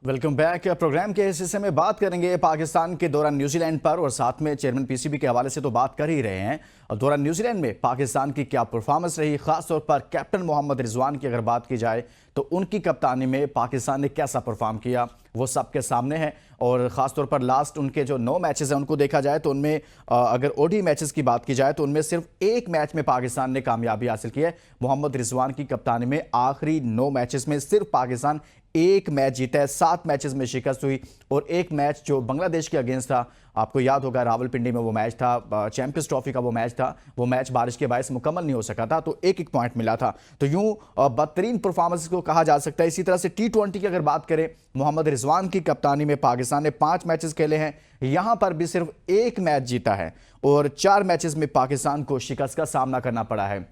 Welcome back. Programme के इस हिस्से में बात करेंगे पाकिस्तान के दौरान न्यूजीलैंड पर और साथ में चेयरमैन पीसीबी के हवाले से तो बात कर ही रहे हैं। और दौरान न्यूजीलैंड में पाकिस्तान की क्या परफॉर्मेंस रही, खासतौर पर कैप्टन मोहम्मद रिजवान की अगर बात की जाए तो उनकी कप्तानी में पाकिस्तान ने कैसा परफॉर्म किया वो सबके सामने है। और ख़ासतौर पर लास्ट उनके जो 9 मैचेस हैं उनको देखा जाए तो उनमें अगर ओडी मैचेस की बात की जाए तो उनमें सिर्फ एक मैच में पाकिस्तान ने कामयाबी हासिल की है। मोहम्मद रिजवान की कप्तानी में आखिरी 9 मैचेस में सिर्फ पाकिस्तान एक मैच जीता है, 7 मैचेस में शिकस्त हुई। और एक मैच जो बांग्लादेश के अगेंस्ट था, आपको याद होगा रावलपिंडी में वो मैच था, चैंपियंस ट्रॉफी का वो मैच था, वो मैच बारिश के बायस मुकम्मल नहीं हो सका था, तो एक एक पॉइंट मिला था। तो यूं बेहतरीन परफॉर्मेंस को कहा जा सकता है। इसी तरह से T20 की अगर बात करें, मोहम्मद रिजवान की कप्तानी में पाकिस्तान ने 5 मैचेस खेले हैं, यहां पर भी सिर्फ एक मैच जीता है और 4 मैचेस में पाकिस्तान को शिकस्त का सामना करना पड़ा है।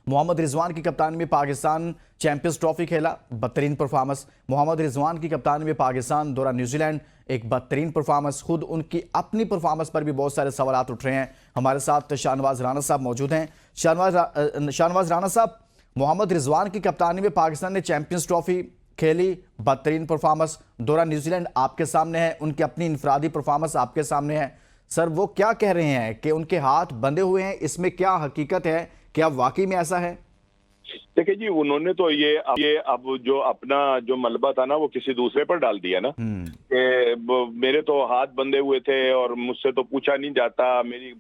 मोहम्मद रिजवान की कप्तानी में पाकिस्तान चैंपियंस ट्रॉफी खेला, बेहतरीन परफॉर्मेंस। मोहम्मद रिजवान की कप्तानी में पाकिस्तान दौरान न्यूजीलैंड, एक बेहतरीन परफॉर्मेंस। खुद उनकी अपनी परफॉर्मेंस पर भी बहुत सारे सवाल उठ रहे हैं। हमारे साथ शाहनवाज राणा साहब मौजूद हैं। शाहनवाज राणा साहब, मोहम्मद रिजवान की कप्तानी में पाकिस्तान ने चैंपियंस ट्रॉफी खेली, बेहतरीन परफॉर्मेंस। दौरान न्यूजीलैंड आपके सामने है, उनकी अपनी इनफरादी परफॉर्मेंस आपके सामने है। सर, वो क्या कह रहे हैं कि उनके हाथ बंधे हुए हैं, इसमें क्या हकीकत है? क्या वाकई में ऐसा है? देखिए जी, उन्होंने तो ये अब जो अपना जो मलबा था ना वो किसी दूसरे पर डाल दिया ना कि मेरे तो हाथ बंधे हुए थे और मुझसे तो पूछा नहीं जाता, मेरी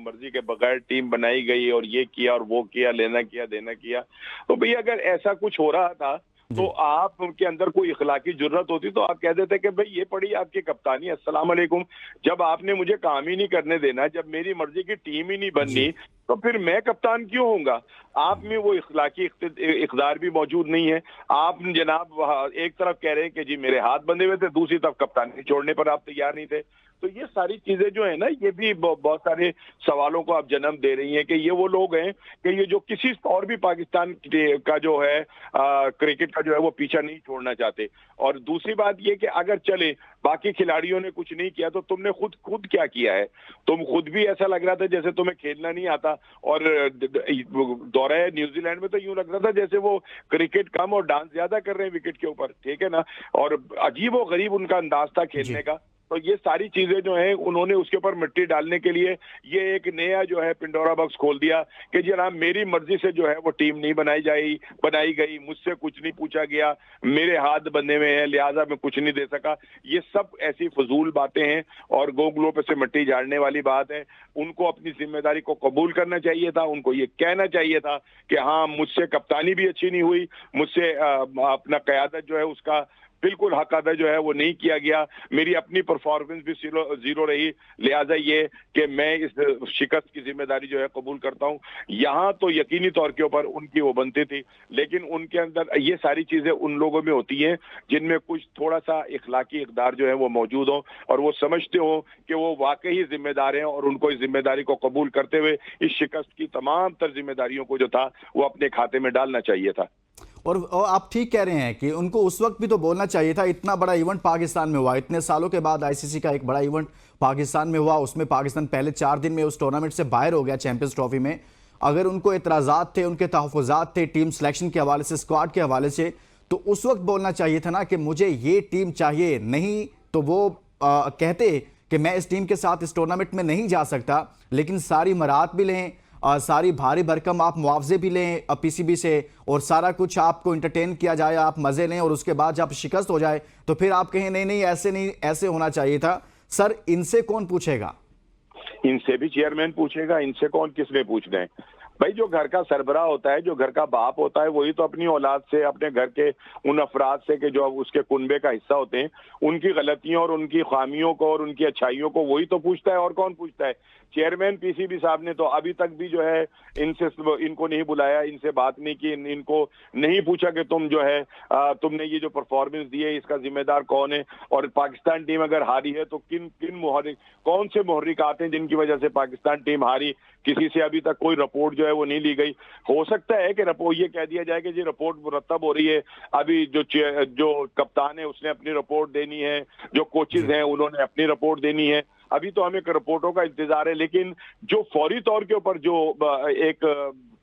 मर्जी के बगैर टीम बनाई गई और ये किया और वो किया, लेना किया देना किया। तो भैया अगर ऐसा कुछ हो रहा था तो आप उनके अंदर कोई इखलाकी जुर्रत होती तो आप कह देते कि भाई ये पड़ी आपकी कप्तानी, अस्सलाम वालेकुम। जब आपने मुझे काम ही नहीं करने देना, जब मेरी मर्जी की टीम ही नहीं बननी, तो फिर मैं कप्तान क्यों होऊंगा? आप में वो इखलाकी इक़दार भी मौजूद नहीं है। आप जनाब एक तरफ कह रहे हैं कि जी मेरे हाथ बंधे हुए थे, दूसरी तरफ कप्तानी छोड़ने पर आप तैयार नहीं थे। तो ये सारी चीजें जो है ना, ये भी बहुत सारे सवालों को आप जन्म दे रही हैं कि ये वो लोग हैं कि ये जो किसी और भी पाकिस्तान का जो है क्रिकेट का जो है वो पीछा नहीं छोड़ना चाहते। और दूसरी बात ये कि अगर चले बाकी खिलाड़ियों ने कुछ नहीं किया तो तुमने खुद क्या किया है? तुम खुद भी ऐसा लग रहा था जैसे तुम्हें खेलना नहीं आता, और दौरे न्यूजीलैंड में तो यूं लग रहा था जैसे वो क्रिकेट कम और डांस ज्यादा कर रहे हैं विकेट के ऊपर, ठीक है ना। और अजीब व गरीब उनका अंदाज था खेलने का। तो ये सारी चीजें जो है उन्होंने उसके ऊपर मिट्टी डालने के लिए ये एक नया जो है पिंडोरा बॉक्स खोल दिया कि जनाब मेरी मर्जी से जो है वो टीम नहीं बनाई गई, मुझसे कुछ नहीं पूछा गया, मेरे हाथ बंधे में है लिहाजा मैं कुछ नहीं दे सका। ये सब ऐसी फजूल बातें हैं और गोगलों पे से मिट्टी झाड़ने वाली बात है। उनको अपनी जिम्मेदारी को कबूल करना चाहिए था, उनको ये कहना चाहिए था कि हाँ मुझसे कप्तानी भी अच्छी नहीं हुई, मुझसे अपना क़यादत जो है उसका बिल्कुल हक अदा जो है वो नहीं किया गया, मेरी अपनी परफॉर्मेंस भी जीरो रही, लिहाजा ये कि मैं इस शिकस्त की जिम्मेदारी जो है कबूल करता हूं। यहाँ तो यकीनी तौर के ऊपर उनकी वो बनती थी, लेकिन उनके अंदर ये सारी चीजें उन लोगों में होती हैं जिनमें कुछ थोड़ा सा इखलाकी इक़दार जो है वो मौजूद हो और वो समझते हो कि वो वाकई जिम्मेदार हैं और उनको इस जिम्मेदारी को कबूल करते हुए इस शिकस्त की तमाम तर जिम्मेदारियों को जो था वो अपने खाते में डालना चाहिए था। और आप ठीक कह रहे हैं कि उनको उस वक्त भी तो बोलना चाहिए था। इतना बड़ा इवेंट पाकिस्तान में हुआ, इतने सालों के बाद आईसीसी का एक बड़ा इवेंट पाकिस्तान में हुआ, उसमें पाकिस्तान पहले 4 दिन में उस टूर्नामेंट से बाहर हो गया चैंपियंस ट्रॉफी में। अगर उनको एतराज़ात थे, उनके तहफ़्फ़ुज़ात थे टीम सिलेक्शन के हवाले से, स्क्वाड के हवाले से, तो उस वक्त बोलना चाहिए था ना कि मुझे ये टीम चाहिए। नहीं तो वो कहते कि मैं इस टीम के साथ इस टूर्नामेंट में नहीं जा सकता, लेकिन सारी मराहत भी लें, सारी भारी भरकम आप मुआवजे भी लें पीसीबी से और सारा कुछ आपको इंटरटेन किया जाए, आप मजे लें और उसके बाद जब शिकस्त हो जाए तो फिर आप कहें नहीं ऐसे नहीं, ऐसे होना चाहिए था। सर, इनसे कौन पूछेगा? इनसे भी चेयरमैन पूछेगा, इनसे कौन किसने पूछना है? भाई जो घर का सरबराह होता है, जो घर का बाप होता है, वही तो अपनी औलाद से, अपने घर के उन अफराद से कि जो उसके कुनबे का हिस्सा होते हैं, उनकी गलतियों और उनकी खामियों को और उनकी अच्छाइयों को वही तो पूछता है, और कौन पूछता है? चेयरमैन पीसीबी साहब ने तो अभी तक भी जो है इनको नहीं बुलाया, इनसे बात नहीं की, इनको नहीं पूछा कि तुम जो है तुमने ये जो परफॉर्मेंस दी है इसका जिम्मेदार कौन है, और पाकिस्तान टीम अगर हारी है तो कौन से मुहर्रिकात हैं जिनकी वजह से पाकिस्तान टीम हारी? किसी से अभी तक कोई रिपोर्ट जो है वो नहीं ली गई। हो सकता है कि रिपोर्ट ये कह दिया जाए कि जी रिपोर्ट मुरतब हो रही है, अभी जो कप्तान है उसने अपनी रिपोर्ट देनी है, जो कोचेज हैं उन्होंने अपनी रिपोर्ट देनी है, अभी तो हमें रिपोर्टों का इंतजार है। लेकिन जो फौरी तौर के ऊपर जो एक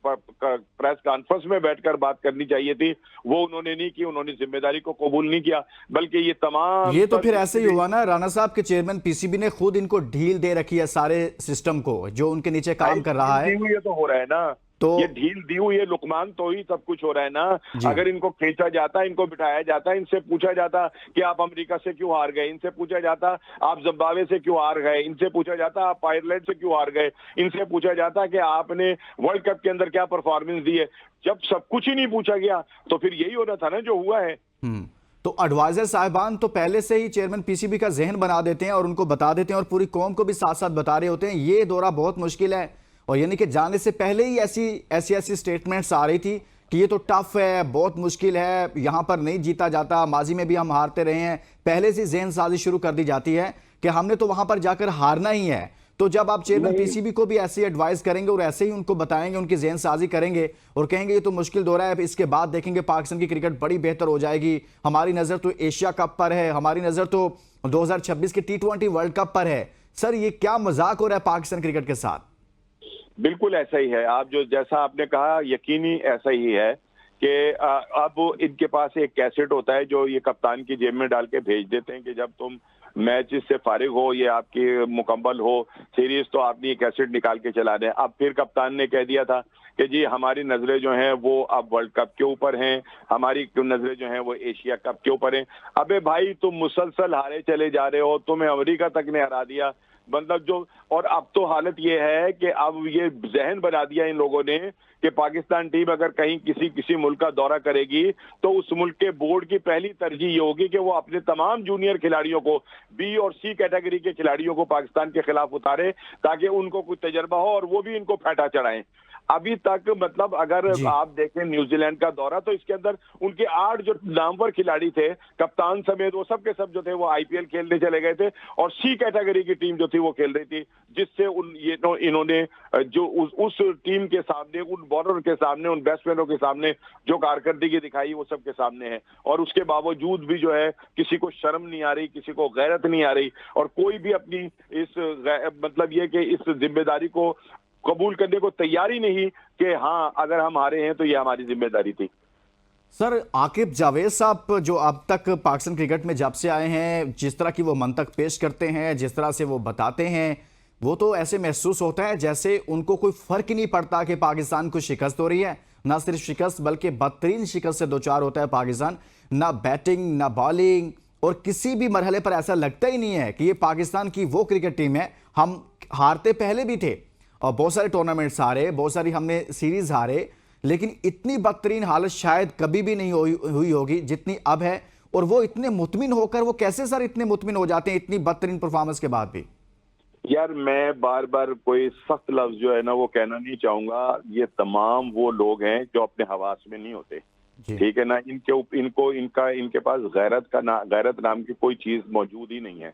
प्रेस कॉन्फ्रेंस में बैठकर बात करनी चाहिए थी, वो उन्होंने नहीं की। उन्होंने जिम्मेदारी को कबूल नहीं किया, बल्कि ये तमाम ये तो फिर ऐसे ही हुआ ना, राणा साहब के चेयरमैन पीसीबी ने खुद इनको ढील दे रखी है सारे सिस्टम को, जो उनके नीचे काम कर रहा है। ये तो हो रहा है ना, तो ये ढील दी हुई है लुकमान, तो ही सब कुछ हो रहा है ना। अगर इनको खींचा जाता, इनको बिठाया जाता, इनसे पूछा जाता कि आप अमेरिका से क्यों हार गए, इनसे पूछा जाता आप जिम्बाब्वे से क्यों हार गए, इनसे पूछा जाता आप आयरलैंड से क्यों हार गए, इनसे पूछा जाता कि आपने वर्ल्ड कप के अंदर क्या परफॉर्मेंस दी है। जब सब कुछ ही नहीं पूछा गया तो फिर यही होना था ना जो हुआ है। तो एडवाइजर साहिबान तो पहले से ही चेयरमैन पीसीबी का जहन बना देते हैं और उनको बता देते हैं और पूरी कौम को भी साथ साथ बता रहे होते हैं ये दौरा बहुत मुश्किल है, और यानी कि जाने से पहले ही ऐसी स्टेटमेंट्स आ रही थी कि ये तो टफ है, बहुत मुश्किल है, यहां पर नहीं जीता जाता, माजी में भी हम हारते रहे हैं। पहले से जहन साजी शुरू कर दी जाती है कि हमने तो वहां पर जाकर हारना ही है। तो जब आप चेयरमैन पीसीबी को भी ऐसे एडवाइस करेंगे और ऐसे ही उनको बताएंगे, उनकी जहन साजी करेंगे और कहेंगे ये तो मुश्किल दौरा है, इसके बाद देखेंगे पाकिस्तान की क्रिकेट बड़ी बेहतर हो जाएगी, हमारी नजर तो एशिया कप पर है, हमारी नजर तो 2026 के T20 वर्ल्ड कप पर है। सर ये क्या मजाक हो रहा है पाकिस्तान क्रिकेट के साथ? बिल्कुल ऐसा ही है। आप जो जैसा आपने कहा यकीनी ऐसा ही है कि अब इनके पास एक कैसेट होता है जो ये कप्तान की जेब में डाल के भेज देते हैं कि जब तुम मैच से फारिग हो, ये आपकी मुकम्मल हो सीरीज, तो आपने ये कैसेट निकाल के चला दें। अब फिर कप्तान ने कह दिया था कि जी हमारी नजरें जो हैं वो अब वर्ल्ड कप के ऊपर हैं, हमारी नजरें जो हैं वो एशिया कप के ऊपर हैं। अबे भाई तुम मुसलसल हारे चले जा रहे हो, तुम्हें अमेरिका तक ने हरा दिया, मतलब जो, और अब तो हालत ये है कि अब ये जहन बना दिया इन लोगों ने कि पाकिस्तान टीम अगर कहीं किसी मुल्क का दौरा करेगी तो उस मुल्क के बोर्ड की पहली तरजीह ये होगी कि वो अपने तमाम जूनियर खिलाड़ियों को, बी और सी कैटेगरी के खिलाड़ियों को पाकिस्तान के खिलाफ उतारे ताकि उनको कुछ तजर्बा हो और वो भी इनको फेंटा चढ़ाएं। अभी तक मतलब अगर आप देखें न्यूजीलैंड का दौरा तो इसके अंदर उनके 8 जो नामवर खिलाड़ी थे, कप्तान समेत, वो सब के सब जो थे वो आईपीएल खेलने चले गए थे और सी कैटेगरी की टीम जो थी वो खेल रही थी, जिससे इन्होंने जो उस टीम के सामने, उन बॉलर के सामने, उन बैट्समैनों के सामने जो कारकर्दगी दिखाई वो सबके सामने है। और उसके बावजूद भी जो है किसी को शर्म नहीं आ रही, किसी को गैरत नहीं आ रही, और कोई भी अपनी इस मतलब ये कि इस जिम्मेदारी को कबूल करने को तैयारी नहीं कि हाँ अगर हम हारे हैं तो ये हमारी जिम्मेदारी थी। सर आकिब जावेद साहब जो अब तक पाकिस्तान क्रिकेट में जब से आए हैं, जिस तरह की वो मंतक पेश करते हैं, जिस तरह से वो बताते हैं, वो तो ऐसे महसूस होता है जैसे उनको कोई फर्क ही नहीं पड़ता कि पाकिस्तान को शिकस्त हो रही है। ना सिर्फ शिकस्त बल्कि बदतरीन शिकस्त से दो चार होता है पाकिस्तान, ना बैटिंग ना बॉलिंग, और किसी भी मरहले पर ऐसा लगता ही नहीं है कि ये पाकिस्तान की वो क्रिकेट टीम है। हम हारते पहले भी थे और बहुत सारे टूर्नामेंट्स हारे, बहुत सारी हमने सीरीज हारे, लेकिन इतनी बदतरीन हालत शायद कभी भी नहीं हुई होगी जितनी अब है। और वो इतने मुतमिन होकर, वो कैसे सर इतने मुतमिन हो जाते हैं इतनी बदतरीन परफॉर्मेंस के बाद भी? यार मैं बार बार कोई सख्त लफ्ज जो है ना वो कहना नहीं चाहूंगा, ये तमाम वो लोग हैं जो अपने हवास में नहीं होते, ठीक है ना। इनके पास गैरत नाम की कोई चीज मौजूद ही नहीं है,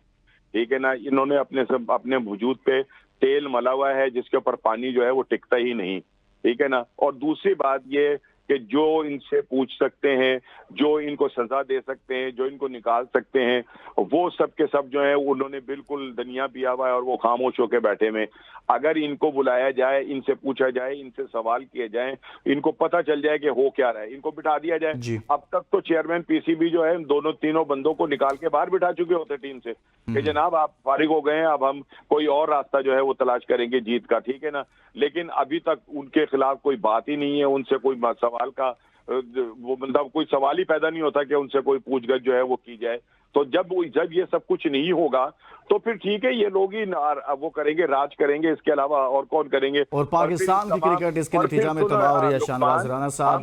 ठीक है ना। इन्होंने अपने वजूद पे तेल मला हुआ है जिसके ऊपर पानी जो है वो टिकता ही नहीं, ठीक है ना। और दूसरी बात ये कि जो इनसे पूछ सकते हैं, जो इनको सजा दे सकते हैं, जो इनको निकाल सकते हैं, वो सब के सब जो है उन्होंने बिल्कुल दुनिया पिया हुआ है और वो खामोश होकर बैठे हुए। अगर इनको बुलाया जाए, इनसे पूछा जाए, इनसे सवाल किए जाए, इनको पता चल जाए कि हो क्या रहा है, इनको बिठा दिया जाए। अब तक तो चेयरमैन पीसीबी जो है तीनों बंदों को निकाल के बाहर बिठा चुके होते टीम से कि जनाब आप फारिग हो गए हैं, अब हम कोई और रास्ता जो है वो तलाश करेंगे जीत का, ठीक है ना। लेकिन अभी तक उनके खिलाफ कोई बात ही नहीं है, उनसे कोई सवाल का वो मतलब कोई सवाल ही पैदा नहीं होता कि उनसे कोई पूछगछ जो है वो की जाए। तो जब ये सब कुछ नहीं होगा तो फिर ठीक है, ये लोग ही वो करेंगे, राज करेंगे, इसके अलावा और कौन करेंगे। और पाकिस्तान की क्रिकेट इसके नतीजा में तबाह हो रही है। शाहनवाज राणा साहब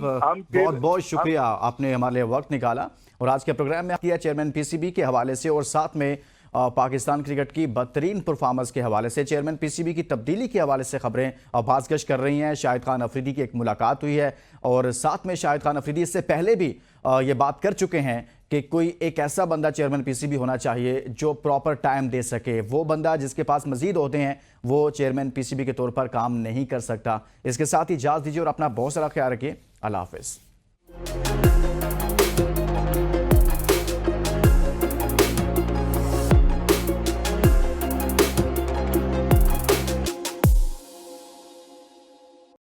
बहुत बहुत शुक्रिया, आपने हमारे लिए वक्त निकाला और आज के प्रोग्राम में किया चेयरमैन पीसीबी के हवाले से और साथ में पाकिस्तान क्रिकेट की बदतरीन परफॉर्मेंस के हवाले से, चेयरमैन पीसीबी की तब्दीली के हवाले से खबरें बाज़गश कर रही हैं। शाहिद खान अफरीदी की एक मुलाकात हुई है और साथ में शाहिद खान अफरीदी इससे पहले भी ये बात कर चुके हैं कि कोई एक ऐसा बंदा चेयरमैन पीसीबी होना चाहिए जो प्रॉपर टाइम दे सके। वो बंदा जिसके पास मजीद होते हैं वो चेयरमैन पीसीबी के तौर पर काम नहीं कर सकता। इसके साथ ही इजाज़त दीजिए और अपना बहुत सारा ख्याल रखिए। अल्लाह हाफ़िज़।